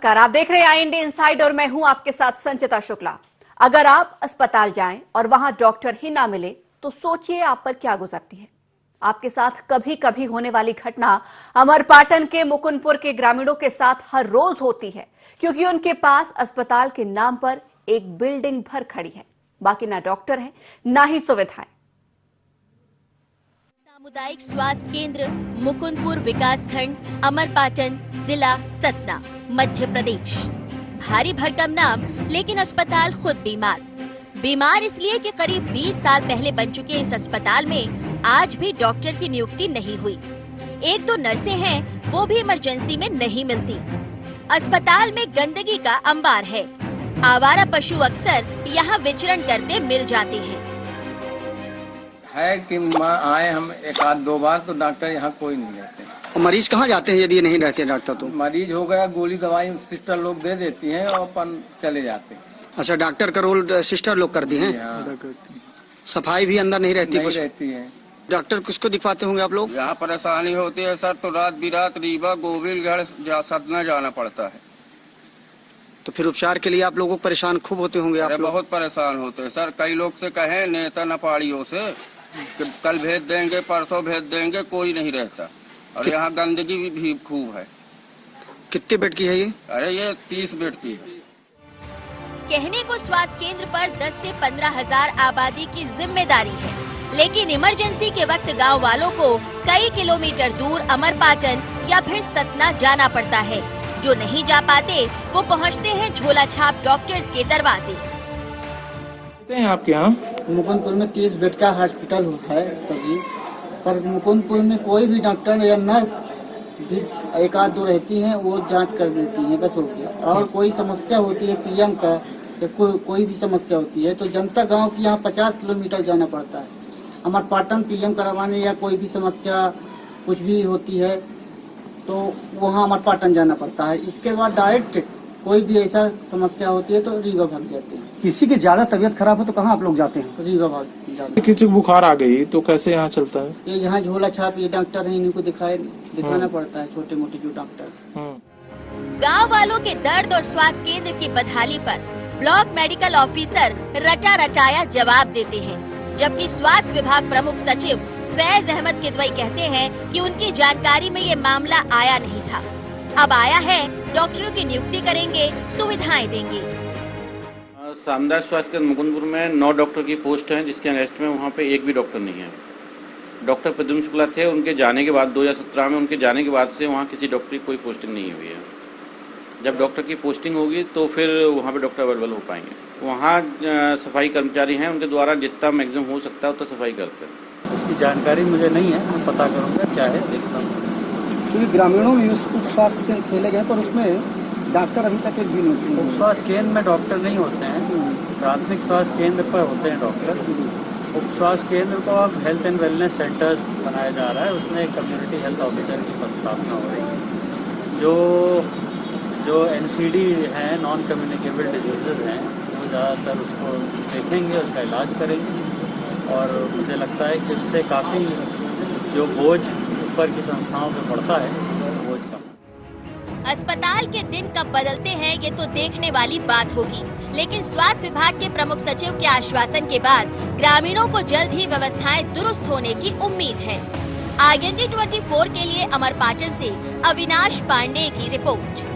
नमस्कार, आप देख रहे हैं इंडिया इनसाइड और मैं हूं आपके साथ संचिता शुक्ला। अगर आप अस्पताल जाएं और वहां डॉक्टर ही ना मिले तो सोचिए आप पर क्या गुजरती है। आपके साथ कभी कभी होने वाली घटना अमरपाटन के मुकुंदपुर के ग्रामीणों के साथ हर रोज होती है, क्योंकि उनके पास अस्पताल के नाम पर एक बिल्डिंग भर खड़ी है, बाकी ना डॉक्टर है ना ही सुविधाएं। सामुदायिक स्वास्थ्य केंद्र मुकुंदपुर विकास खंड अमरपाटन जिला सतना मध्य प्रदेश। भारी भरकम नाम, लेकिन अस्पताल खुद बीमार इसलिए कि करीब 20 साल पहले बन चुके इस अस्पताल में आज भी डॉक्टर की नियुक्ति नहीं हुई। एक दो नर्सें हैं, वो भी इमरजेंसी में नहीं मिलती। अस्पताल में गंदगी का अंबार है। आवारा पशु अक्सर यहाँ विचरण करते मिल जाते हैं। है कि आए हम एक आध दो बार तो डॉक्टर यहाँ कोई नहीं रहते। मरीज कहाँ जाते हैं यदि नहीं रहते डॉक्टर? तो मरीज हो गया, गोली दवाई सिस्टर लोग दे देती हैं और अपन चले जाते हैं। अच्छा, डॉक्टर का रोल सिस्टर लोग करती हैं? सफाई भी अंदर नहीं रहती? नहीं रहती है। डॉक्टर किसको दिखवाते होंगे आप लोग? यहाँ परेशानी होती है सर, तो रात बिरात रीवा गोविलगढ़ सतना जाना पड़ता है। तो फिर उपचार के लिए आप लोगों को परेशान खूब होते होंगे आप लोग? बहुत परेशान होते हैं सर। कई लोग से कहे नेता नपाड़ियों से कल भेज देंगे, परसों भेज देंगे, कोई नहीं रहता। और यहाँ गंदगी भी खूब है। कितने बेड की है ये? अरे ये 30 बेड की है। कहने को स्वास्थ्य केंद्र पर 10 से 15 हजार आबादी की जिम्मेदारी है, लेकिन इमरजेंसी के वक्त गांव वालों को कई किलोमीटर दूर अमरपाटन या फिर सतना जाना पड़ता है। जो नहीं जा पाते वो पहुंचते हैं झोला छाप डॉक्टर्स के दरवाजे। आपके यहाँ मुकुंदपुर में 30 बेड का हॉस्पिटल है सभी, पर मुकुंदपुर में कोई भी डॉक्टर या नर्स भी एक आध दो रहती हैं, वो जांच कर देती हैं, बस हो गया। और कोई समस्या होती है पीएम का या कोई भी समस्या होती है तो जनता गांव की यहाँ 50 किलोमीटर जाना पड़ता है अमरपाटन पीएम करवाने, या कोई भी समस्या कुछ भी होती है तो वहाँ अमरपाटन जाना पड़ता है। इसके बाद डायरेक्ट कोई भी ऐसा समस्या होती है तो रीवा भाग जाते हैं। किसी की ज्यादा तबीयत खराब हो तो कहाँ आप लोग जाते हैं? तो रीवा भाग जाते हैं। किसी को बुखार आ गई तो कैसे यहाँ चलता है? ये यहाँ झोला छाप ये डॉक्टर है, इनको दिखाना पड़ता है, छोटे मोटे जो डॉक्टर। गांव वालों के दर्द और स्वास्थ्य केंद्र की बदहाली पर ब्लॉक मेडिकल ऑफिसर रटा रटाया जवाब देते हैं, जबकि स्वास्थ्य विभाग प्रमुख सचिव फैज अहमद किदवई कहते हैं कि उनकी जानकारी में ये मामला आया नहीं था। अब आया है, डॉक्टरों की नियुक्ति करेंगे, सुविधाएं देंगे। सामुदायिक स्वास्थ्य केंद्र मुकुंदपुर में 9 डॉक्टर की पोस्ट है, जिसके अगेंस्ट में वहाँ पे एक भी डॉक्टर नहीं है। डॉक्टर प्रद्युम्न शुक्ला थे, उनके जाने के बाद 2017 में उनके जाने के बाद से वहाँ किसी डॉक्टर की कोई पोस्टिंग नहीं हुई है। जब डॉक्टर की पोस्टिंग होगी तो फिर वहाँ पे डॉक्टर अवेलेबल हो पाएंगे। वहाँ सफाई कर्मचारी हैं, उनके द्वारा जितना मैक्सिमम हो सकता है उतना सफाई करते हैं। उसकी जानकारी मुझे नहीं है, मैं पता करूँगा क्या है, देखता हूँ। क्योंकि ग्रामीणों में उप स्वास्थ्य केंद्र खेले गए पर उसमें डॉक्टर अभी तक एक भी नहीं। उप स्वास्थ्य केंद्र में डॉक्टर नहीं होते हैं, प्राथमिक स्वास्थ्य केंद्र पर होते हैं डॉक्टर। उप स्वास्थ्य केंद्र को अब हेल्थ एंड वेलनेस सेंटर्स बनाया जा रहा है, उसमें एक कम्युनिटी हेल्थ ऑफिसर की स्थापना हो रही है। जो NCD हैं, नॉन कम्युनिकेबल डिजीजेज हैं, वो ज़्यादातर उसको देखेंगे, उसका इलाज करेंगे। और मुझे लगता है कि उससे काफ़ी जो बोझ ऊपर की संस्थाओं पे पड़ता है, बोझ कम। अस्पताल के दिन कब बदलते हैं ये तो देखने वाली बात होगी, लेकिन स्वास्थ्य विभाग के प्रमुख सचिव के आश्वासन के बाद ग्रामीणों को जल्द ही व्यवस्थाएं दुरुस्त होने की उम्मीद है। IND 24 के लिए अमरपाटन से अविनाश पांडे की रिपोर्ट।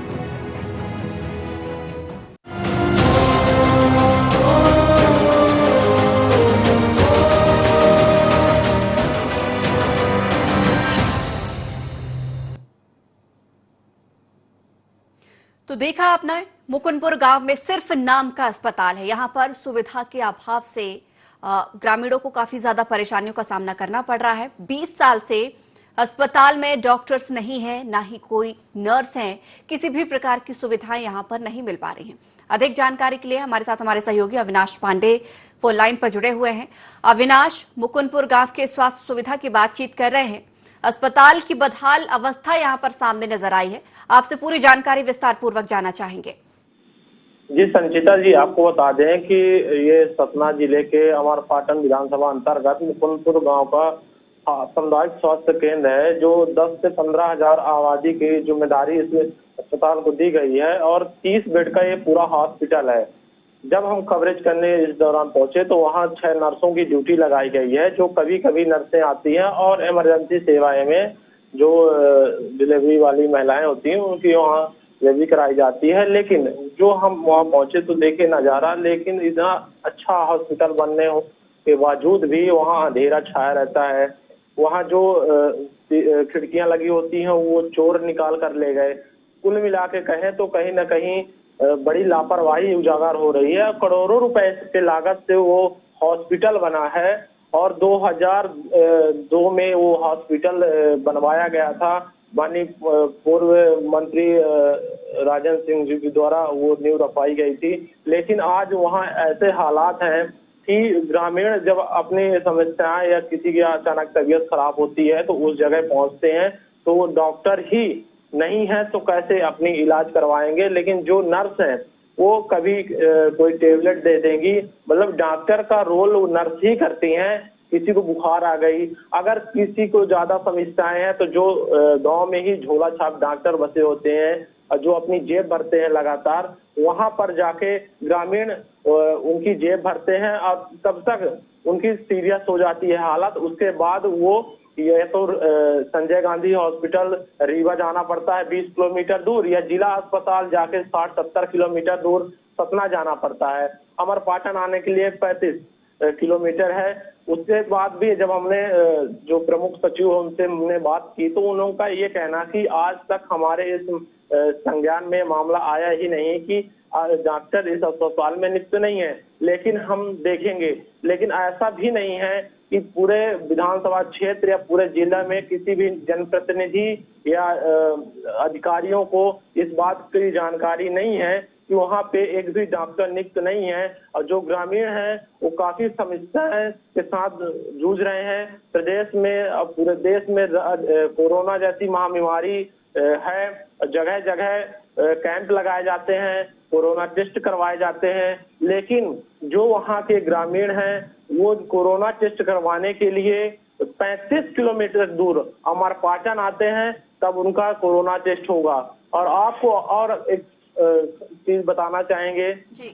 तो देखा आपने, मुकुंदपुर गांव में सिर्फ नाम का अस्पताल है। यहां पर सुविधा के अभाव से ग्रामीणों को काफी ज्यादा परेशानियों का सामना करना पड़ रहा है। 20 साल से अस्पताल में डॉक्टर्स नहीं है, ना ही कोई नर्स हैं, किसी भी प्रकार की सुविधाएं यहां पर नहीं मिल पा रही हैं। अधिक जानकारी के लिए हमारे साथ हमारे सहयोगी अविनाश पांडे फोन लाइन पर जुड़े हुए हैं। अविनाश, मुकुंदपुर गांव के स्वास्थ्य सुविधा की बातचीत कर रहे हैं। अस्पताल की बदहाल अवस्था यहां पर सामने नजर आई है, आपसे पूरी जानकारी विस्तार पूर्वक जानना चाहेंगे। जी संचिता जी, आपको बता दें कि ये सतना जिले के अमरपाटन विधानसभा अंतर्गत मुकुंदपुर गांव का सामुदायिक स्वास्थ्य केंद्र है जो 10 से 15 हजार आबादी की जिम्मेदारी इस अस्पताल को दी गई है और 30 बेड का ये पूरा हॉस्पिटल है। जब हम कवरेज करने इस दौरान पहुंचे तो वहाँ 6 नर्सों की ड्यूटी लगाई गई है, जो कभी कभी नर्सें आती हैं और इमरजेंसी सेवाएं में जो डिलीवरी वाली महिलाएं होती हैं उनकी वहाँ डिलीवरी कराई जाती है। लेकिन जो हम वहाँ पहुंचे तो देखे नज़ारा, लेकिन इतना अच्छा हॉस्पिटल बनने के बावजूद भी वहाँ अंधेरा छाया रहता है। वहाँ जो खिड़कियां लगी होती हैं वो चोर निकाल कर ले गए। कुल मिला के कहें तो कहीं न कहीं बड़ी लापरवाही उजागर हो रही है। करोड़ों रुपए के लागत से वो हॉस्पिटल बना है और 2002 में वो हॉस्पिटल बनवाया गया था। माननीय पूर्व मंत्री राजेंद्र सिंह जी के द्वारा वो नींव रखवाई गई थी। लेकिन आज वहाँ ऐसे हालात हैं कि ग्रामीण जब अपनी समस्याएं या किसी की अचानक तबीयत खराब होती है तो उस जगह पहुंचते हैं तो वो डॉक्टर ही नहीं है तो कैसे अपनी इलाज करवाएंगे। लेकिन जो नर्स है वो कभी कोई टेबलेट दे देंगी, मतलब डॉक्टर का रोल वो नर्स ही करती हैं। किसी को बुखार आ गई, अगर किसी को ज्यादा समस्याएं हैं तो जो गांव में ही झोला छाप डॉक्टर बसे होते हैं और जो अपनी जेब भरते हैं लगातार, वहां पर जाके ग्रामीण उनकी जेब भरते हैं और तब तक उनकी सीरियस हो जाती है हालत। उसके बाद वो ये तो संजय गांधी हॉस्पिटल रीवा जाना पड़ता है 20 किलोमीटर दूर, या जिला अस्पताल जाके 60-70 किलोमीटर दूर सतना जाना पड़ता है। अमरपाटन आने के लिए 35 किलोमीटर है। उसके बाद भी जब हमने जो प्रमुख सचिव उनसे हमने बात की तो उन लोगों का ये कहना कि आज तक हमारे इस संज्ञान में मामला आया ही नहीं कि डॉक्टर इस अस्पताल में नियुक्त नहीं है। लेकिन हम देखेंगे, लेकिन ऐसा भी नहीं है कि पूरे विधानसभा क्षेत्र या पूरे जिला में किसी भी जनप्रतिनिधि या अधिकारियों को इस बात की जानकारी नहीं है कि वहाँ पे एक भी डॉक्टर नियुक्त नहीं है। और जो ग्रामीण हैं वो काफी समस्याएं के साथ जूझ रहे हैं। प्रदेश में और पूरे देश में कोरोना जैसी महामारी है, जगह जगह कैंप लगाए जाते हैं, कोरोना टेस्ट करवाए जाते हैं, लेकिन जो वहाँ के ग्रामीण हैं वो कोरोना टेस्ट करवाने के लिए 35 किलोमीटर दूर अमरपाटन आते हैं, तब उनका कोरोना टेस्ट होगा। और आपको और एक चीज बताना चाहेंगे जी।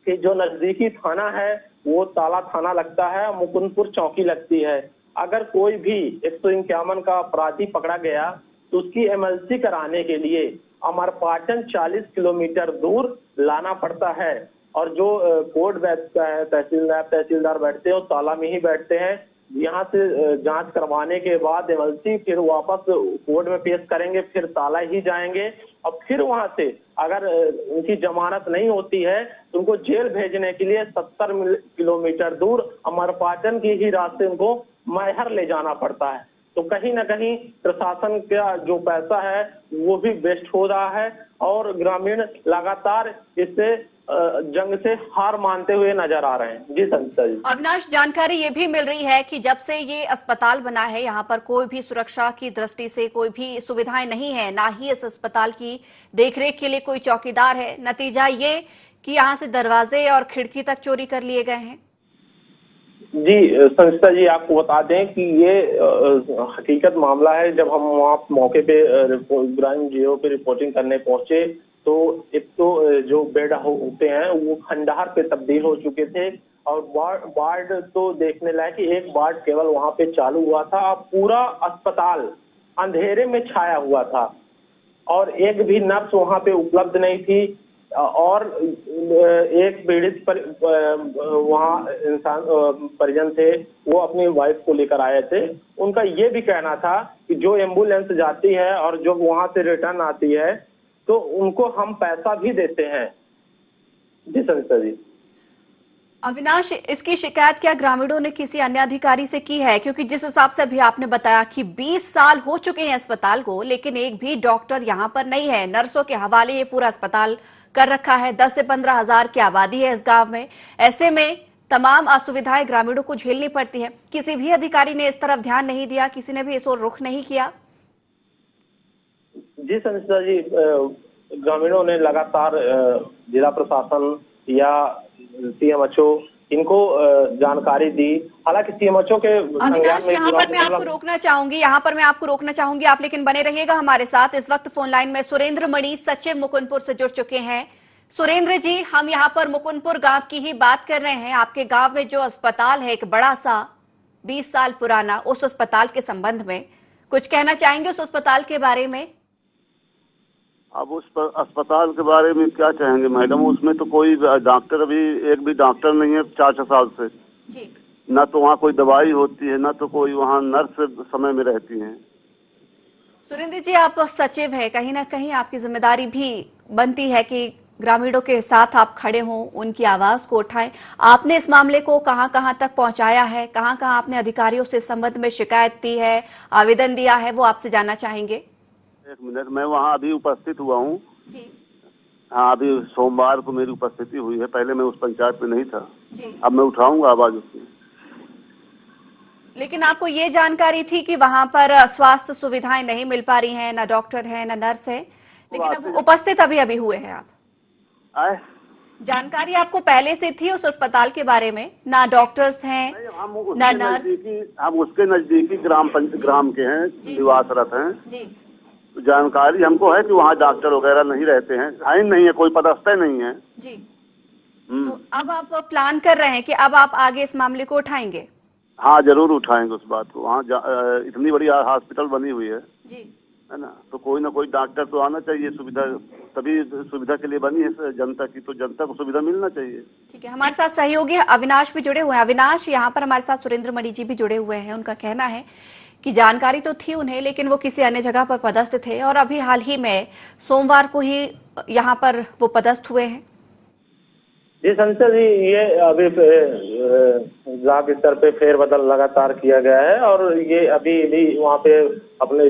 कि जो नजदीकी थाना है वो ताला थाना लगता है, मुकुंदपुर चौकी लगती है। अगर कोई भी 151 का अपराधी पकड़ा गया तो उसकी एमएलसी कराने के लिए अमरपाटन 40 किलोमीटर दूर लाना पड़ता है। और जो कोर्ट बैठता है, तहसीलदार बैठते हैं, वो ताला में ही बैठते हैं। यहाँ से जांच करवाने के बाद एमएलसी फिर वापस कोर्ट में पेश करेंगे, फिर ताला ही जाएंगे और फिर वहां से अगर उनकी जमानत नहीं होती है तो उनको जेल भेजने के लिए 70 किलोमीटर दूर अमरपाटन की ही रास्ते उनको मैहर ले जाना पड़ता है। तो कहीं ना कहीं प्रशासन का जो पैसा है वो भी वेस्ट हो रहा है और ग्रामीण लगातार इससे जंग से हार मानते हुए नजर आ रहे हैं। जी संस्था जी। अविनाश, जानकारी ये भी मिल रही है कि जब से ये अस्पताल बना है यहाँ पर कोई भी सुरक्षा की दृष्टि से कोई भी सुविधाएं नहीं है, ना ही इस अस्पताल की देखरेख के लिए कोई चौकीदार है। नतीजा ये कि यहाँ से दरवाजे और खिड़की तक चोरी कर लिए गए हैं। जी संस्था जी, आपको बता दें कि ये हकीकत मामला है। जब हम वहाँ मौके पे ग्रामीण जीरो पे रिपोर्टिंग करने पहुंचे तो एक तो जो बेड होते हैं वो खंडहर पे तब्दील हो चुके थे और वार्ड तो देखने लायक एक वार्ड केवल वहाँ पे चालू हुआ था। पूरा अस्पताल अंधेरे में छाया हुआ था और एक भी नर्स वहाँ पे उपलब्ध नहीं थी। और एक पीड़ित पर वहाँ इंसान परिजन थे, वो अपनी वाइफ को लेकर आए थे। उनका ये भी कहना था कि जो एम्बुलेंस जाती है और जो वहाँ से रिटर्न आती है तो उनको हम पैसा भी देते हैं। जी संस्था जी। अविनाश, इसकी शिकायत क्या ग्रामीणों ने किसी अन्य अधिकारी से की है? क्योंकि जिस हिसाब से अभी आपने बताया कि 20 साल हो चुके हैं अस्पताल को, लेकिन एक भी डॉक्टर यहाँ पर नहीं है। नर्सों के हवाले ये पूरा अस्पताल कर रखा है। 10 से 15 हजार की आबादी है इस गांव में। ऐसे में तमाम असुविधाएं ग्रामीणों को झेलनी पड़ती है। किसी भी अधिकारी ने इस तरफ ध्यान नहीं दिया, किसी ने भी इस ओर रुख नहीं किया। जी संस्था जी, ग्रामीणों ने लगातार जिला प्रशासन या सीएमएचओ इनको जानकारी दी। हालांकि सीएमएचओ के अविनाश, यहाँ पर मैं आपको रोकना चाहूंगी, आप लेकिन बने रहिएगा हमारे साथ। इस वक्त फोन लाइन में सुरेंद्र मणि सचिव मुकुंदपुर से जुड़ चुके हैं। सुरेंद्र जी, हम यहाँ पर मुकुंदपुर गांव की ही बात कर रहे हैं। आपके गांव में जो अस्पताल है, एक बड़ा सा 20 साल पुराना, उस अस्पताल के संबंध में कुछ कहना चाहेंगे उस अस्पताल के बारे में? अब उस अस्पताल के बारे में क्या चाहेंगे मैडम, उसमें तो कोई डॉक्टर, अभी एक भी डॉक्टर नहीं है 4-6 साल से जी। ना तो वहाँ कोई दवाई होती है, ना तो कोई वहाँ नर्स समय में रहती हैं। सुरेंद्र जी, आप सचिव हैं, कहीं ना कहीं आपकी जिम्मेदारी भी बनती है कि ग्रामीणों के साथ आप खड़े हों, उनकी आवाज को उठाएं। आपने इस मामले को कहां कहां तक पहुंचाया है, कहां कहां आपने अधिकारियों से इस संबंध में शिकायत दी है, आवेदन दिया है, वो आपसे जानना चाहेंगे। एक मिनट, मैं वहाँ अभी उपस्थित हुआ हूँ जी। हाँ, अभी सोमवार को मेरी उपस्थिति हुई है। पहले मैं उस पंचायत में नहीं था जी। अब मैं उठाऊंगा आवाज उसकी। लेकिन आपको ये जानकारी थी कि वहां पर स्वास्थ्य सुविधाएं नहीं मिल पा रही हैं, ना डॉक्टर है, ना नर्स है, लेकिन अब उपस्थित अभी हुए हैं आप? जानकारी आपको पहले से थी उस अस्पताल के बारे में? ना डॉक्टर्स हैं, ना नर्स? हम उसके नजदीकी ग्राम के हैं, निवासरत हैं जी। तो जानकारी हमको है कि वहाँ डॉक्टर वगैरह नहीं रहते हैं, साइन नहीं है, कोई पदस्थ नहीं है जी। तो अब आप प्लान कर रहे हैं कि अब आप आगे इस मामले को उठाएंगे? हाँ, जरूर उठाएंगे उस बात को। वहाँ इतनी बड़ी हॉस्पिटल बनी हुई है जी, है ना, तो कोई ना कोई डॉक्टर तो आना चाहिए। सुविधा तभी सुविधा के लिए बनी है जनता की, तो जनता को सुविधा मिलना चाहिए। ठीक है, हमारे साथ सहयोगी अविनाश भी जुड़े हुए हैं। अविनाश, यहाँ पर हमारे साथ सुरेंद्र मणि जी भी जुड़े हुए हैं। उनका कहना है कि जानकारी तो थी उन्हें, लेकिन वो किसी अन्य जगह पर पदस्थ थे और अभी हाल ही में सोमवार को ही यहाँ पर वो पदस्थ हुए हैं। जी संसद जी, ये अभी ब्लॉक स्तर पे फेरबदल लगातार किया गया है और ये अभी भी वहाँ पे अपने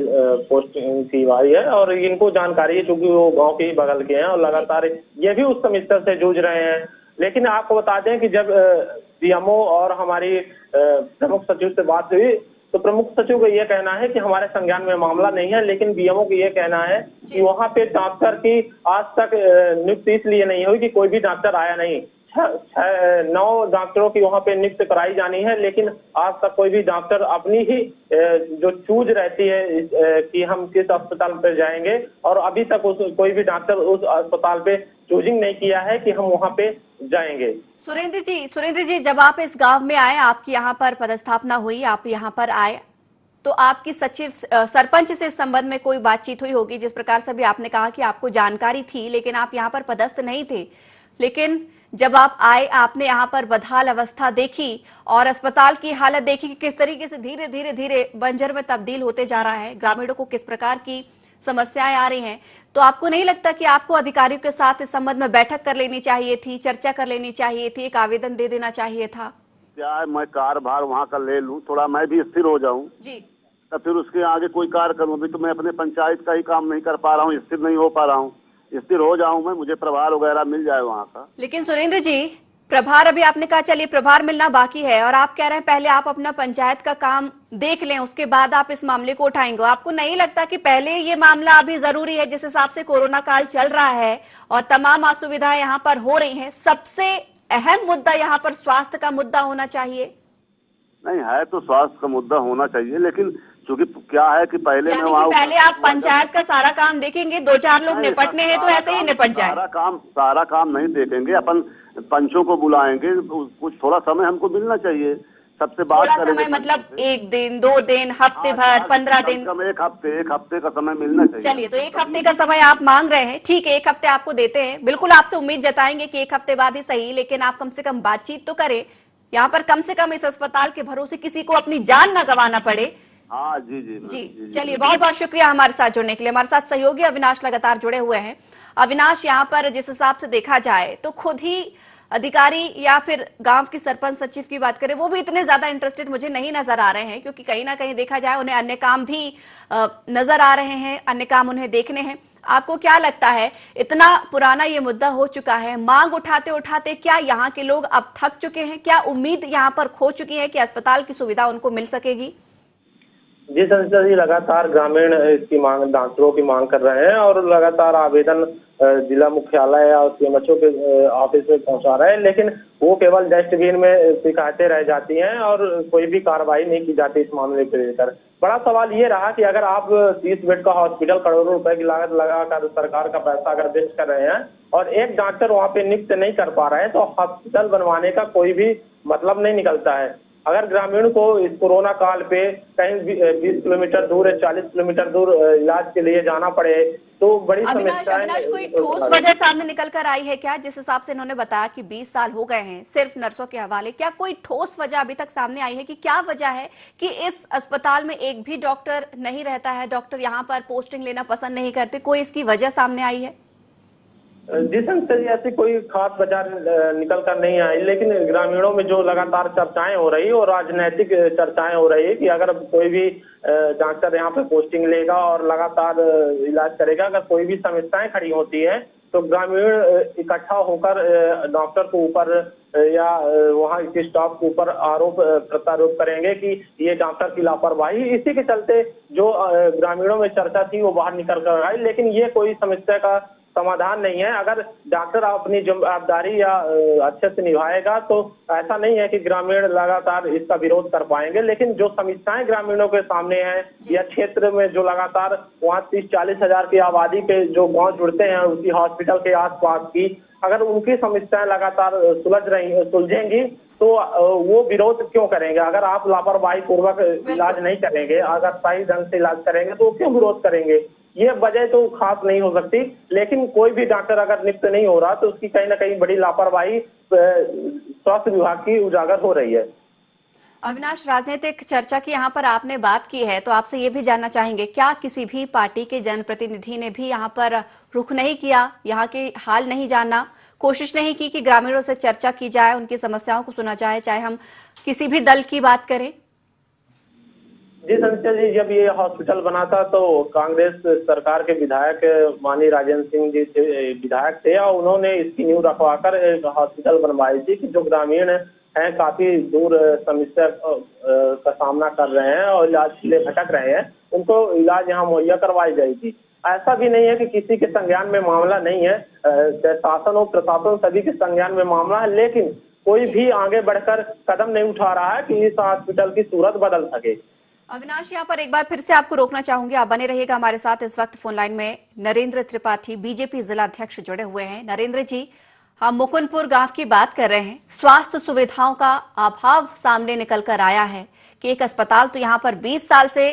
पोस्टिंग की हुई है और इनको जानकारी है क्योंकि वो गांव के ही बगल के हैं और लगातार ये भी उस समस्या से जूझ रहे हैं। लेकिन आपको बता दें कि जब सीएमओ और हमारी प्रमुख सचिव से बात हुई तो प्रमुख सचिव का ये कहना है कि हमारे संज्ञान में मामला नहीं है, लेकिन बीएमओ का ये कहना है कि वहाँ पे डॉक्टर की आज तक नियुक्ति इसलिए नहीं हुई कि कोई भी डॉक्टर आया नहीं। 9 डॉक्टरों की वहाँ पे नियुक्त कराई जानी है, लेकिन आज तक कोई भी डॉक्टर अपनी ही जो चूज रहती है कि हम किस अस्पताल पर जाएंगे और अभी तक कोई भी डॉक्टर उस अस्पताल पे चूजिंग नहीं किया है कि हम वहाँ पे जाएंगे। सुरेंद्र जी, जब आप इस गांव में आए, आपकी यहाँ पर पदस्थापना हुई, आप यहाँ पर आए, तो आपकी सचिव सरपंच से इस संबंध में कोई बातचीत हुई होगी? जिस प्रकार से भी आपने कहा कि आपको जानकारी थी लेकिन आप यहाँ पर पदस्थ नहीं थे, लेकिन जब आप आए आपने यहाँ पर बदहाल अवस्था देखी और अस्पताल की हालत देखी कि किस तरीके से धीरे धीरे बंजर में तब्दील होते जा रहा है, ग्रामीणों को किस प्रकार की समस्याएं आ रही हैं, तो आपको नहीं लगता कि आपको अधिकारियों के साथ इस संबंध में बैठक कर लेनी चाहिए थी, चर्चा कर लेनी चाहिए थी, एक आवेदन दे देना चाहिए था? क्या है, मैं कार्यभार वहाँ का ले लूँ, थोड़ा मैं भी स्थिर हो जाऊँ जी, तब फिर उसके आगे कोई कार्य करूँ। अभी तो मैं अपने पंचायत का ही काम नहीं कर पा रहा हूँ, स्थिर नहीं हो पा रहा हूँ। स्थिर हो जाऊँ मैं, मुझे प्रभार वगैरह मिल जाए वहाँ का। लेकिन सुरेंद्र जी, प्रभार अभी आपने कहा चलिए प्रभार मिलना बाकी है और आप कह रहे हैं पहले आप अपना पंचायत का काम देख लें, उसके बाद आप इस मामले को उठाएंगे। आपको नहीं लगता कि पहले ये मामला अभी जरूरी है? जिस हिसाब से कोरोना काल चल रहा है और तमाम असुविधाएं यहाँ पर हो रही हैं, सबसे अहम मुद्दा यहाँ पर स्वास्थ्य का मुद्दा होना चाहिए। नहीं है तो स्वास्थ्य का मुद्दा होना चाहिए, लेकिन क्योंकि क्या है कि पहले मैं वहाँ पहले आप पंचायत का सारा काम देखेंगे, 2-4 लोग निपटने हैं तो ऐसे ही निपट जाए। सारा काम नहीं देखेंगे, अपन पंचों को बुलाएंगे, कुछ थोड़ा समय हमको मिलना चाहिए, सबसे बात करेंगे। समय मतलब 1 दिन, 2 दिन, हफ्ते भर, 15 दिन? एक हफ्ते का समय मिलना चाहिए। चलिए, तो 1 हफ्ते का समय आप मांग रहे हैं, ठीक है, 1 हफ्ते आपको देते हैं। बिल्कुल आपसे उम्मीद जताएंगे कि 1 हफ्ते बाद ही सही, लेकिन आप कम से कम बातचीत तो करें। यहाँ पर कम से कम इस अस्पताल के भरोसे किसी को अपनी जान न गंवाना पड़े। हाँ जी। चलिए, बहुत बहुत शुक्रिया हमारे साथ जुड़ने के लिए। हमारे साथ सहयोगी अविनाश लगातार जुड़े हुए हैं। अविनाश, यहाँ पर जिस हिसाब से देखा जाए तो खुद ही अधिकारी या फिर गांव की सरपंच सचिव की बात करें, वो भी इतने ज्यादा इंटरेस्टेड मुझे नहीं नजर आ रहे हैं, क्योंकि कहीं ना कहीं देखा जाए उन्हें अन्य काम भी नजर आ रहे हैं, अन्य काम उन्हें देखने हैं। आपको क्या लगता है, इतना पुराना ये मुद्दा हो चुका है, मांग उठाते उठाते क्या यहाँ के लोग अब थक चुके हैं? क्या उम्मीद यहाँ पर खो चुकी है कि अस्पताल की सुविधा उनको मिल सकेगी? जी संसद जी, लगातार ग्रामीण इसकी मांग, डॉक्टरों की मांग कर रहे हैं और लगातार आवेदन जिला मुख्यालय और सीएमएचओ के ऑफिस में पहुंचा रहे हैं, लेकिन वो केवल डस्टबिन में शिकायतें रह जाती हैं और कोई भी कार्रवाई नहीं की जाती इस मामले को लेकर। बड़ा सवाल ये रहा कि अगर आप 30 बेड का हॉस्पिटल करोड़ों रुपए की लागत लगाकर सरकार का पैसा अगर वेस्ट कर रहे हैं और एक डॉक्टर वहाँ पे नियुक्त नहीं कर पा रहे हैं तो हॉस्पिटल बनवाने का कोई भी मतलब नहीं निकलता है। अगर ग्रामीण को इस कोरोना काल पे कहीं 20 किलोमीटर दूर या 40 किलोमीटर दूर इलाज के लिए जाना पड़े तो बड़ी समस्या। अविनाश, कोई ठोस वजह सामने निकल कर आई है क्या? जिस हिसाब से इन्होंने बताया कि 20 साल हो गए हैं सिर्फ नर्सों के हवाले, क्या कोई ठोस वजह अभी तक सामने आई है कि क्या वजह है कि इस अस्पताल में एक भी डॉक्टर नहीं रहता है, डॉक्टर यहाँ पर पोस्टिंग लेना पसंद नहीं करते? कोई इसकी वजह सामने आई है? जी संसद ऐसी कोई खास वजह निकल कर नहीं आई, लेकिन ग्रामीणों में जो लगातार चर्चाएं हो रही और राजनीतिक चर्चाएं हो रही है कि अगर कोई भी डॉक्टर यहाँ पे पोस्टिंग लेगा और लगातार इलाज करेगा, अगर कोई भी समस्याएं खड़ी होती है तो ग्रामीण इकट्ठा होकर डॉक्टर के ऊपर या वहाँ के स्टाफ के ऊपर आरोप प्रत्यारोप करेंगे कि ये डॉक्टर की लापरवाही। इसी के चलते जो ग्रामीणों में चर्चा थी वो बाहर निकल कर आई, लेकिन ये कोई समस्या का समाधान नहीं है। अगर डॉक्टर अपनी जिम्मेदारी या अच्छे से निभाएगा तो ऐसा नहीं है कि ग्रामीण लगातार इसका विरोध कर पाएंगे, लेकिन जो समस्याएं ग्रामीणों के सामने हैं या क्षेत्र में जो लगातार वहाँ 30-40 हजार की आबादी के जो गांव जुड़ते हैं उसी हॉस्पिटल के आसपास की, अगर उनकी समस्याएं लगातार सुलझेंगी तो वो विरोध क्यों करेंगे? अगर आप लापरवाही पूर्वक इलाज नहीं करेंगे, अगर सही ढंग से इलाज करेंगे तो क्यों विरोध करेंगे? ये वजह तो खास नहीं हो सकती, लेकिन कोई भी डॉक्टर अगर नियुक्त नहीं हो रहा तो उसकी कहीं ना कहीं बड़ी लापरवाही स्वास्थ्य विभाग की उजागर हो रही है। अविनाश, राजनीतिक चर्चा की यहाँ पर आपने बात की है तो आपसे ये भी जानना चाहेंगे, क्या किसी भी पार्टी के जनप्रतिनिधि ने भी यहाँ पर रुख नहीं किया, यहाँ के हाल नहीं जाना, कोशिश नहीं की कि ग्रामीणों से चर्चा की जाए, उनकी समस्याओं को सुना जाए, चाहे हम किसी भी दल की बात करें? जी संजय जी, जब ये हॉस्पिटल बना था तो कांग्रेस सरकार के विधायक माननीय राजेंद्र सिंह जी विधायक थे और उन्होंने इसकी नींव रखवाकर एक हॉस्पिटल बनवाई थी कि जो ग्रामीण हैं काफी दूर समस्या का सामना कर रहे हैं और इलाज के लिए भटक रहे हैं, उनको इलाज यहाँ मुहैया करवाई जाएगी। ऐसा भी नहीं है कि किसी के संज्ञान में मामला नहीं है, शासन और प्रशासन सभी के संज्ञान में मामला है, लेकिन कोई भी आगे बढ़कर कदम नहीं उठा रहा है कि इस हॉस्पिटल की सूरत बदल सके। अविनाश, यहाँ पर एक बार फिर से आपको रोकना चाहूंगी, आप बने रहिएगा हमारे साथ। इस वक्त फोन लाइन में नरेंद्र त्रिपाठी बीजेपी जिला अध्यक्ष जुड़े हुए हैं। नरेंद्र जी, हम मुकुंदपुर गांव की बात कर रहे हैं। स्वास्थ्य सुविधाओं का अभाव सामने निकल कर आया है कि एक अस्पताल तो यहाँ पर 20 साल से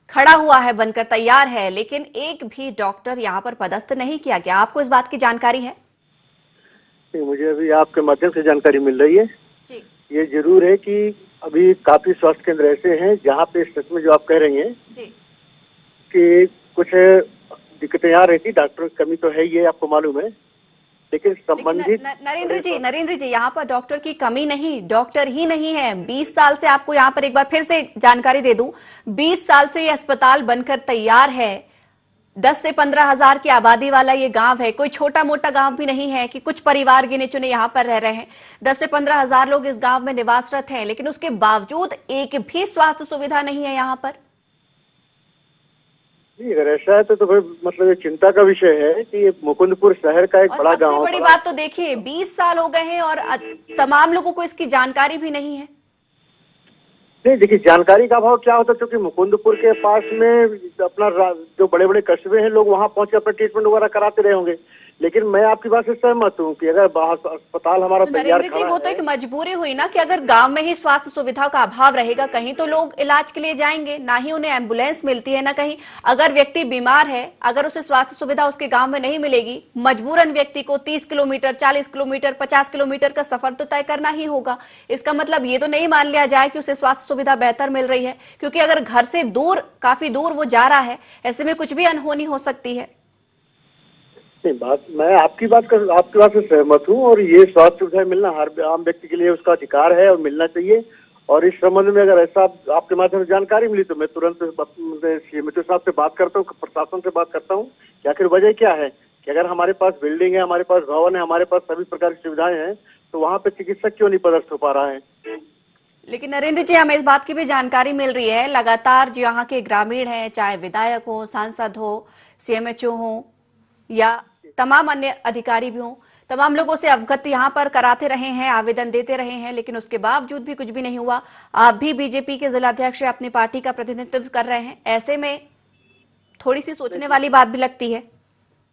खड़ा हुआ है, बनकर तैयार है, लेकिन एक भी डॉक्टर यहाँ पर पदस्थ नहीं किया गया। आपको इस बात की जानकारी है? मुझे अभी आपके माध्यम से जानकारी मिल रही है जी। ये जरूर है कि अभी काफी स्वास्थ्य केंद्र ऐसे हैं जहाँ पे सच में जो आप कह रही हैं जी कि कुछ दिक्कतें आ रही थी, डॉक्टरों की कमी तो है, ये आपको मालूम है, लेकिन संबंधित नरेंद्र जी यहाँ पर डॉक्टर की कमी नहीं, डॉक्टर ही नहीं है। 20 साल से, आपको यहाँ पर एक बार फिर से जानकारी दे दूं, 20 साल से ये अस्पताल बनकर तैयार है। 10 से 15 हजार की आबादी वाला ये गांव है, कोई छोटा मोटा गांव भी नहीं है कि कुछ परिवार गिने चुने यहाँ पर रह रहे हैं। 10 से 15 हजार लोग इस गांव में निवासरत हैं, लेकिन उसके बावजूद एक भी स्वास्थ्य सुविधा नहीं है यहाँ पर। नहीं, अगर ऐसा है तो फिर मतलब ये चिंता का विषय है कि ये मुकुंदपुर शहर का एक बड़ा गांव है। सबसे बड़ी बात तो देखिए, 20 साल हो गए हैं और तमाम लोगों को इसकी जानकारी भी नहीं है। नहीं, देखिए जानकारी का अभाव क्या होता है, क्योंकि मुकुंदपुर के पास में अपना जो बड़े बड़े कस्बे हैं, लोग वहाँ पहुंच के अपना ट्रीटमेंट वगैरह कराते रहे होंगे। लेकिन मैं आपकी बात से सहमत हूँ कि अगर अस्पताल हमारा तैयार नरेंद्र जी, वो तो एक मजबूरी हुई ना कि अगर गांव में ही स्वास्थ्य सुविधा का अभाव रहेगा, कहीं तो लोग इलाज के लिए जाएंगे, ना ही उन्हें एम्बुलेंस मिलती है, ना कहीं अगर व्यक्ति बीमार है, अगर उसे स्वास्थ्य सुविधा उसके गांव में नहीं मिलेगी, मजबूरन व्यक्ति को 30 किलोमीटर, 40 किलोमीटर, 50 किलोमीटर का सफर तो तय करना ही होगा। इसका मतलब ये तो नहीं मान लिया जाए कि उसे स्वास्थ्य सुविधा बेहतर मिल रही है, क्योंकि अगर घर से दूर, काफी दूर वो जा रहा है, ऐसे में कुछ भी अनहोनी हो सकती है। मैं आपकी बात से सहमत हूँ और ये स्वास्थ्य सुविधाएं मिलना हर आम व्यक्ति के लिए उसका अधिकार है और मिलना चाहिए। और इस संबंध में अगर ऐसा आपके माध्यम से जानकारी मिली तो मैं तुरंत सीएमएचओ साहब से बात करता हूँ, प्रशासन से बात करता हूँ कि आखिर वजह क्या है कि अगर हमारे पास बिल्डिंग है, हमारे पास भवन है, हमारे पास सभी प्रकार की सुविधाएं हैं, तो वहाँ पे चिकित्सक क्यों नहीं पदस्थ हो पा रहा है। लेकिन नरेंद्र जी, हमें इस बात की भी जानकारी मिल रही है लगातार, जो यहाँ के ग्रामीण हैं, चाहे विधायक हो, सांसद हो, सीएमएचओ हो या तमाम अन्य अधिकारी भी हों, तमाम लोगों से अवगत यहाँ पर कराते रहे हैं, आवेदन देते रहे हैं, लेकिन उसके बावजूद भी कुछ भी नहीं हुआ। आप भी बीजेपी के जिलाध्यक्ष अपनी पार्टी का प्रतिनिधित्व कर रहे हैं, ऐसे में थोड़ी सी सोचने वाली बात भी लगती है।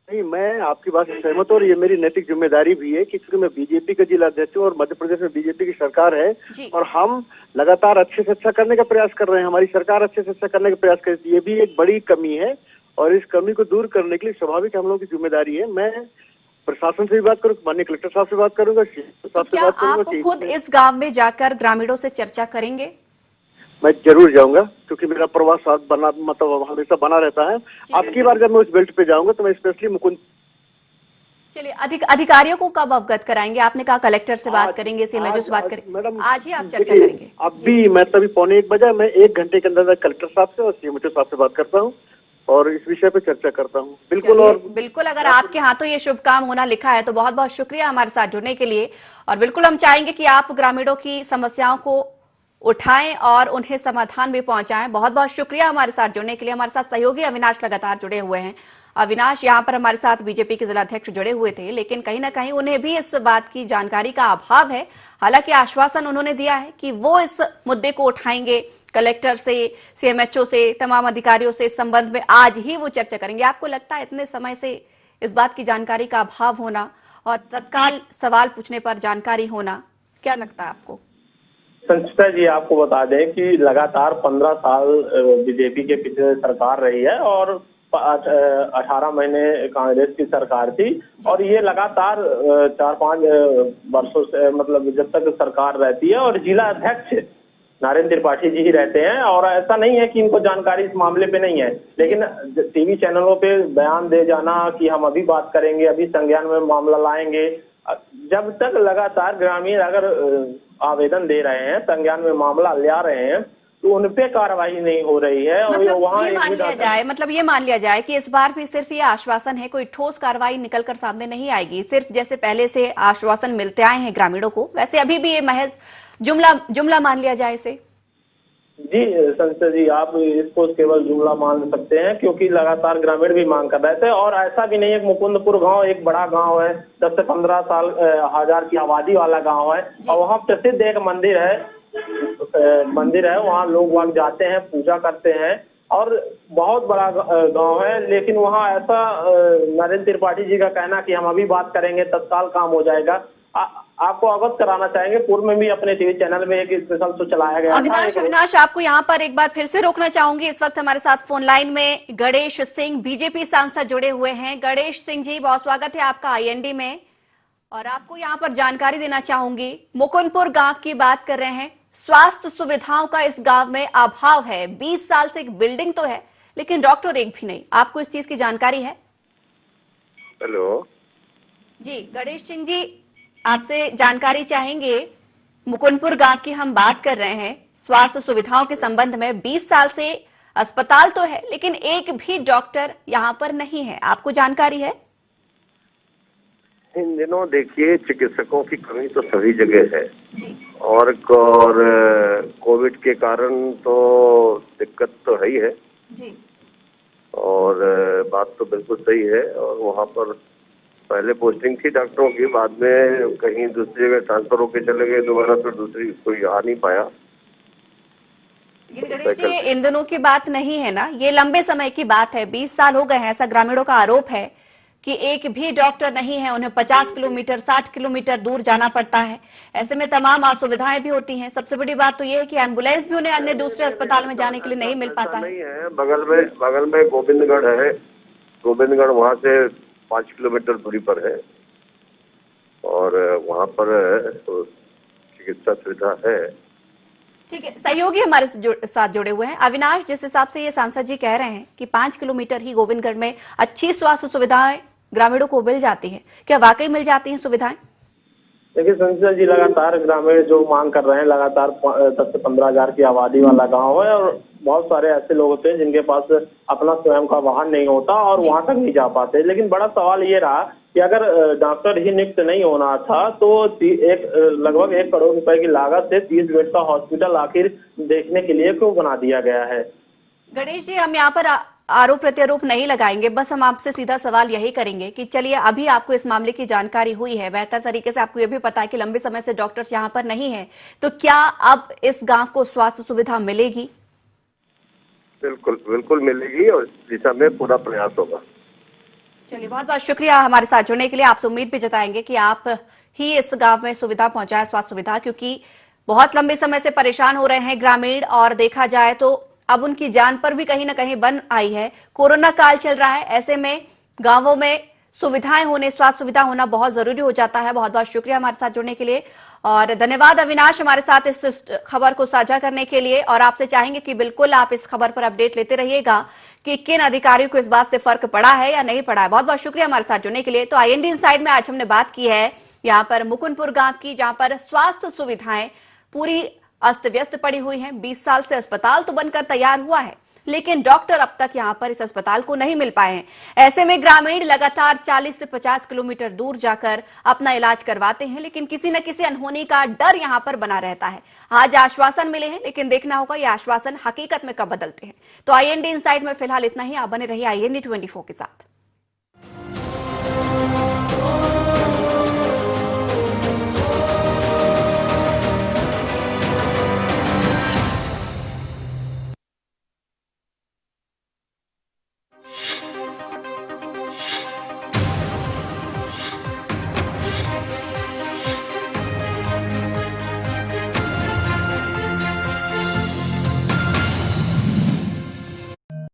नहीं, मैं आपकी बात से सहमत हूं और ये मेरी नैतिक जिम्मेदारी भी है कि क्योंकि मैं बीजेपी का जिला अध्यक्ष हूं और मध्य प्रदेश में बीजेपी की सरकार है और हम लगातार अच्छे से अच्छा करने का प्रयास कर रहे हैं। हमारी सरकार अच्छे से अच्छा करने का प्रयास करती है। ये भी एक बड़ी कमी है और इस कमी को दूर करने के लिए स्वाभाविक हम लोगों की जिम्मेदारी है। मैं प्रशासन से भी बात करूँ, माननीय कलेक्टर साहब से बात करूंगा, साहब से बात करूंगा। आप खुद इस गाँव में जाकर ग्रामीणों से चर्चा करेंगे? मैं जरूर जाऊंगा क्योंकि मेरा प्रवास मतलब हमेशा बना रहता है। आपकी बार जब मैं उस बेल्ट पे जाऊंगा तो मैं स्पेशली मुकुंद। चलिए, अधिकारियों को कब अवगत कराएंगे? आपने कहा कलेक्टर से बात करेंगे, सीएमएचओ से बात करेंगे, मैडम आज ही आप चर्चा करेंगे? अब भी मैं तभी 1:45 मैं 1 घंटे के अंदर कलेक्टर साहब से और सीएमएचओ साहब से बात करता हूँ और इस विषय पे चर्चा करता हूँ। बिल्कुल। और बिल्कुल, अगर आपके हाथों ये शुभ काम होना लिखा है तो बहुत बहुत शुक्रिया हमारे साथ जुड़ने के लिए। और बिल्कुल हम चाहेंगे कि आप ग्रामीणों की समस्याओं को उठाएं और उन्हें समाधान भी पहुंचाएं। बहुत बहुत शुक्रिया हमारे साथ जुड़ने के लिए। हमारे साथ सहयोगी अविनाश लगातार जुड़े हुए हैं। अविनाश, यहाँ पर हमारे साथ बीजेपी के जिलाध्यक्ष जुड़े हुए थे, लेकिन कहीं ना कहीं उन्हें भी इस बात की जानकारी का अभाव है। हालांकि आश्वासन उन्होंने दिया है कि वो इस मुद्दे को उठाएंगे कलेक्टर से, सीएमएचओ से, तमाम अधिकारियों से। इस संबंध में आज ही वो चर्चा करेंगे। आपको लगता है इतने समय से इस बात की जानकारी का अभाव होना और तत्काल सवाल पूछने पर जानकारी होना, क्या लगता है आपको? संचिता जी, आपको बता दें कि लगातार 15 साल बीजेपी के पीछे सरकार रही है और 18 महीने कांग्रेस की सरकार थी और ये लगातार 4-5 वर्षों से, मतलब जब तक सरकार रहती है और जिला अध्यक्ष नरेंद्र त्रिपाठी जी ही रहते हैं। और ऐसा नहीं है कि इनको जानकारी इस मामले पे नहीं है, लेकिन टीवी चैनलों पे बयान दे जाना कि हम अभी बात करेंगे, अभी संज्ञान में मामला लाएंगे, जब तक लगातार ग्रामीण अगर आवेदन दे रहे हैं, संज्ञान में मामला ला रहे हैं, तो उन पे कार्रवाई नहीं हो रही है। और वहाँ ये मान लिया जाए कि इस बार भी सिर्फ ये आश्वासन है, कोई ठोस कार्रवाई निकलकर सामने नहीं आएगी। सिर्फ जैसे पहले से आश्वासन मिलते आए हैं ग्रामीणों को, वैसे अभी भी ये महज जुमला मान लिया जाए इसे? जी संसद जी, आप इसको केवल जुमला मान सकते हैं क्योंकि लगातार ग्रामीण भी मांग कर रहे थे। और ऐसा भी नहीं है, मुकुंदपुर गांव एक बड़ा गांव है, 10 से 15 हजार की आबादी वाला गांव है और वहाँ प्रसिद्ध एक मंदिर है, वहाँ लोग वहाँ जाते हैं, पूजा करते हैं और बहुत बड़ा गांव है। लेकिन वहाँ ऐसा नरेंद्र त्रिपाठी जी का कहना कि हम अभी बात करेंगे, तत्काल काम हो जाएगा। आपको अवगत कराना चाहेंगे, पूर्व में भी अपने टीवी चैनल में एक स्पेशल शो चलाया गया। अविनाश, आपको यहाँ पर एक बार फिर से रोकना चाहूंगी। इस वक्त हमारे साथ फोन लाइन में गणेश सिंह, बीजेपी सांसद जुड़े हुए हैं। गणेश सिंह जी, बहुत स्वागत है आपका आईएनडी में। और आपको यहाँ पर जानकारी देना चाहूंगी, मुकुंदपुर गांव की बात कर रहे हैं। स्वास्थ्य सुविधाओं का इस गांव में अभाव है। 20 साल से एक बिल्डिंग तो है, लेकिन डॉक्टर एक भी नहीं। आपको इस चीज की जानकारी है? हेलो जी गणेश सिंह जी, आपसे जानकारी चाहेंगे। मुकुंदपुर गांव की हम बात कर रहे हैं। स्वास्थ्य सुविधाओं के संबंध में 20 साल से अस्पताल तो है, लेकिन एक भी डॉक्टर यहां पर नहीं है। आपको जानकारी है? इन दिनों देखिए, चिकित्सकों की कमी तो सभी जगह है और कोविड के कारण तो दिक्कत तो है ही है जी। और बात तो बिल्कुल सही है। और वहाँ पर पहले पोस्टिंग थी डॉक्टरों की, बाद में कहीं दूसरी जगह ट्रांसफर होके चले गए, दोबारा फिर दूसरी कोई आ नहीं पाया। गणेश जी, इन दिनों की बात नहीं है ना, ये लंबे समय की बात है। 20 साल हो गए हैं। ऐसा ग्रामीणों का आरोप है कि एक भी डॉक्टर नहीं है। उन्हें 50 किलोमीटर 60 किलोमीटर दूर जाना पड़ता है। ऐसे में तमाम असुविधाएं भी होती हैं। सबसे बड़ी बात तो ये है कि एम्बुलेंस भी उन्हें अन्य दूसरे अस्पताल में जाने के लिए नहीं मिल पाता है। बगल में गोविंदगढ़ है, गोविंदगढ़ वहाँ से 5 किलोमीटर दूरी पर है और वहाँ पर तो चिकित्सा सुविधा है। ठीक है, सहयोगी हमारे साथ जुड़े हुए हैं। अविनाश, जिस हिसाब से ये सांसद जी कह रहे हैं कि 5 किलोमीटर ही गोविंदगढ़ में अच्छी स्वास्थ्य सुविधाएं ग्रामीणों को मिल जाती है, क्या वाकई मिल जाती हैं सुविधाएं? देखिए संसद जी, लगातार ग्रामीण जो मांग कर रहे हैं, लगातार 10 से 15 हजार की आबादी वाला गांव है और बहुत सारे ऐसे लोग होते हैं जिनके पास अपना स्वयं का वाहन नहीं होता और वहां तक नहीं जा पाते। लेकिन बड़ा सवाल ये रहा कि अगर डॉक्टर ही नियुक्त नहीं होना था तो लगभग 1 करोड़ रुपए की लागत से 30 बेड का हॉस्पिटल आखिर देखने के लिए क्यों बना दिया गया है? गणेश जी, हम यहाँ पर आरोप प्रत्यारोप नहीं लगाएंगे, बस हम आपसे सीधा सवाल यही करेंगे कि चलिए अभी आपको इस मामले की जानकारी हुई है, बेहतर तरीके से आपको ये भी पता है कि लंबे समय से डॉक्टर्स यहाँ पर नहीं है, तो क्या अब इस गांव को स्वास्थ्य सुविधा मिलेगी? बिल्कुल बिल्कुल मिलेगी और इस दिशा में पूरा प्रयास होगा। चलिए, बहुत बहुत शुक्रिया हमारे साथ जुड़ने के लिए। आपसे उम्मीद भी जताएंगे कि आप ही इस गांव में सुविधा पहुंचाए, स्वास्थ्य सुविधा, क्योंकि बहुत लंबे समय से परेशान हो रहे हैं ग्रामीण और देखा जाए तो अब उनकी जान पर भी कहीं ना कहीं बन आई है। कोरोना काल चल रहा है, ऐसे में गांवों में सुविधाएं होने, स्वास्थ्य सुविधा होना बहुत जरूरी हो जाता है। बहुत बहुत शुक्रिया हमारे साथ जुड़ने के लिए और धन्यवाद अविनाश हमारे साथ इस खबर को साझा करने के लिए। और आपसे चाहेंगे कि बिल्कुल आप इस खबर पर अपडेट लेते रहिएगा कि किन अधिकारियों को इस बात से फर्क पड़ा है या नहीं पड़ा है। बहुत बहुत शुक्रिया हमारे साथ जुड़ने के लिए। तो IND इनसाइड में आज हमने बात की है यहाँ पर मुकुंदपुर गांव की, जहां पर स्वास्थ्य सुविधाएं पूरी अस्त व्यस्त पड़ी हुई हैं। 20 साल से अस्पताल तो बनकर तैयार हुआ है, लेकिन डॉक्टर अब तक यहां पर इस अस्पताल को नहीं मिल पाए हैं। ऐसे में ग्रामीण लगातार 40 से 50 किलोमीटर दूर जाकर अपना इलाज करवाते हैं, लेकिन किसी न किसी अनहोनी का डर यहां पर बना रहता है। आज आश्वासन मिले हैं, लेकिन देखना होगा ये आश्वासन हकीकत में कब बदलते हैं। तो IND इनसाइड में फिलहाल इतना ही। आप बने रहिए IND 24 के साथ।